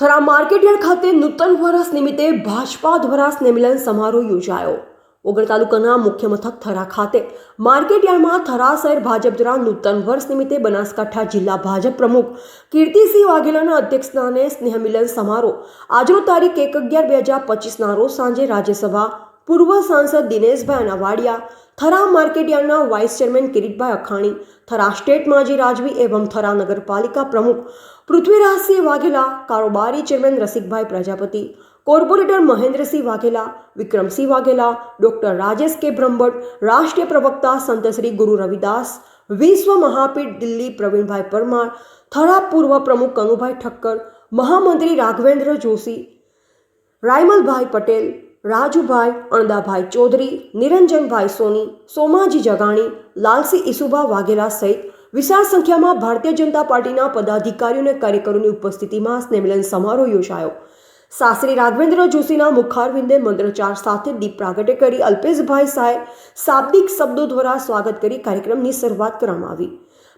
Thara market yard ખાતે નૂતન વર્ષ નિમિત્તે ભાજપા દ્વારા સ્નેહમિલન સમારોહ યોજાયો। ઓગળ તાલુકાના મુખ્ય મથક થરા ખાતે માર્કેટયાર્ડમાં થરા શહેર ભાજપ દ્વારા નૂતન વર્ષ નિમિત્તે બનાસકાંઠા જિલ્લા ભાજપ પ્રમુખ કીર્તિસિંહ વાઘેલાના અધ્યક્ષસ્થાને સ્નેહમિલન સમારોહ આજનો તારીખ 1/11/2025ના રોજ સાંજે રાજ્યસભા પૂર્વ સાંસદ દિનેશભાઈ અનાવાડિયા, થરા માર્કેટયાર્ડના vice chairman Kiritbhai Akhani, Thara state માજી રાજવી એવં થરા નગરપાલિકા પ્રમુખ પૃથ્વીરાજસિંહ વાઘેલા, કારોબારી chairman Rasikbhai Prajapati, corporator Mahendrasinh Vaghela, Vikramsinh Vaghela, doctor Rajesh K Brahmbhatt, રાષ્ટ્રીય પ્રવક્તા સંત શ્રી ગુરુ રવિદાસ, વિશ્વ મહાપીઠ દિલ્હી પ્રવીણભાઈ પરમાર, થરા પૂર્વ પ્રમુખ કનુભાઈ ઠક્કર, મહામંત્રી રાઘવેન્દ્ર જોશી, રાયમલભાઈ પટેલ, રાજુભાઈ, અણદાભાઈ ચૌધરી, નિરંજનભાઈ સોની, સોમાજી જગાણી, લાલસિંહ ઈસુભા વાઘેલા સહિત વિશાળ સંખ્યામાં ભારતીય જનતા પાર્ટીના પદાધિકારીઓ અને કાર્યકરોની ઉપસ્થિતિમાં સ્નેહમિલન સમારોહ યોજાયો। શાસ્ત્રી રાઘવેન્દ્ર જોશીના મુખારવિંદે મંત્રોચ્ચાર સાથે દીપ પ્રાગટ્ય કરી અલ્પેશભાઈ શાહે શાબ્દિક શબ્દો દ્વારા સ્વાગત કરી કાર્યક્રમની શરૂઆત કરવામાં આવી।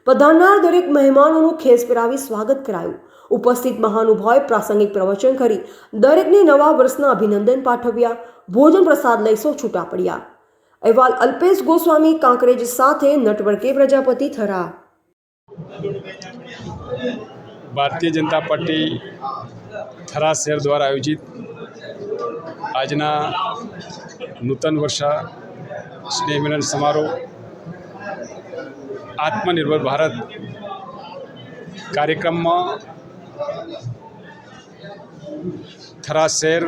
પધારનાર દરેક મહેમાનોનું ખેસ પહેરાવી સ્વાગત કરાયું। ઉપસ્થિત મહાનુભાવોએ પ્રાસંગિક પ્રવચન કરી દરેકને નવા વર્ષના અભિનંદન પાઠવ્યા। ભોજન પ્રસાદ લઈ સૌ છૂટા પડ્યા। અહેવાલ અલ્પેશ ગોસ્વામી કાંકરેજ સાથે નટવર કે પ્રજાપતિ થરા। ભારતીય જનતા પાર્ટી થરા શહેર દ્વારા આયોજિત આજના નૂતન વર્ષા સ્નેહ મિલન સમારોહ આત્મનિર્ભર ભારત કાર્યક્રમમાં થરા શહેર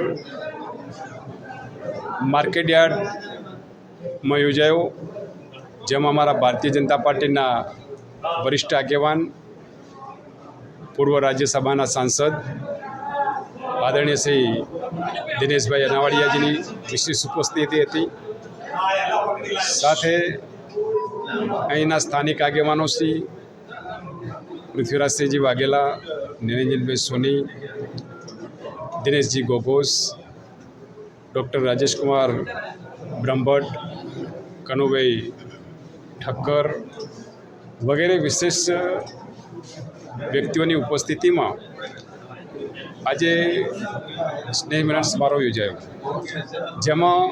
માર્કેટયાર્ડમાં યોજાયો, જેમાં અમારા ભારતીય જનતા પાર્ટીના વરિષ્ઠ આગેવાન, પૂર્વ રાજ્યસભાના સાંસદ આદરણીય શ્રી દિનેશભાઈ અનાવાડિયાજીની વિશેષ ઉપસ્થિતિ હતી। સાથે અહીંના સ્થાનિક આગેવાનો શ્રી પૃથ્વીરાજસિંહજી વાઘેલા, નિરંજનભાઈ સોની, દિનેશજી ગોગોસ, ડૉક્ટર રાજેશકુમાર બ્રહ્મભટ્ટ, કનુભાઈ ઠક્કર વગેરે વિશેષ વ્યક્તિઓની ઉપસ્થિતિમાં આજે સ્નેહ મિલન સમારોહ યોજાયો, જેમાં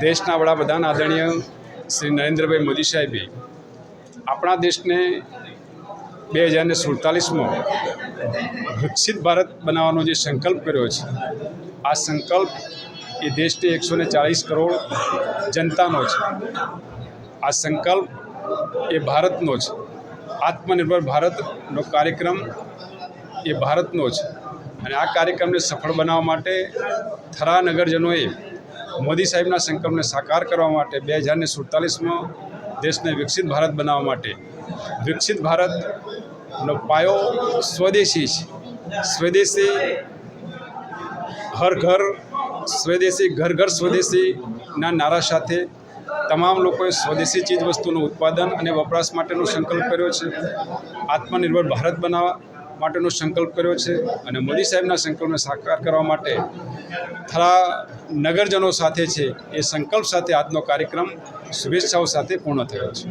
દેશના વડાપ્રધાન આદરણીય શ્રી નરેન્દ્રભાઈ મોદી સાહેબે આપણા દેશને 2047માં વિકસિત ભારત બનાવવાનો જે સંકલ્પ કર્યો છે, આ સંકલ્પ એ દેશની 140 કરોડ જનતાનો છે। આ સંકલ્પ એ ભારતનો છે। આત્મનિર્ભર ભારતનો કાર્યક્રમ એ ભારતનો છે, અને આ કાર્યક્રમને સફળ બનાવવા માટે થરા નગરજનોએ મોદી સાહેબના સંકલ્પને સાકાર કરવા માટે 2047માં દેશને વિકસિત ભારત બનાવવા માટે વિકસિત ભારતનો પાયો સ્વદેશી છે। સ્વદેશી હર ઘર સ્વદેશી, ઘર ઘર સ્વદેશીના નારા સાથે તમામ લોકોએ સ્વદેશી ચીજ વસ્તુનું ઉત્પાદન અને વપરાશ માટેનો સંકલ્પ કર્યો છે। આત્મનિર્ભર ભારત બનાવવા માટેનો સંકલ્પ કર્યો છે, અને મોદી સાહેબના સંકલ્પને સાકાર કરવા માટે થરા નગરજનો સાથે છે એ સંકલ્પ સાથે આજનો કાર્યક્રમ શુભેચ્છાઓ સાથે પૂર્ણ થયો છે।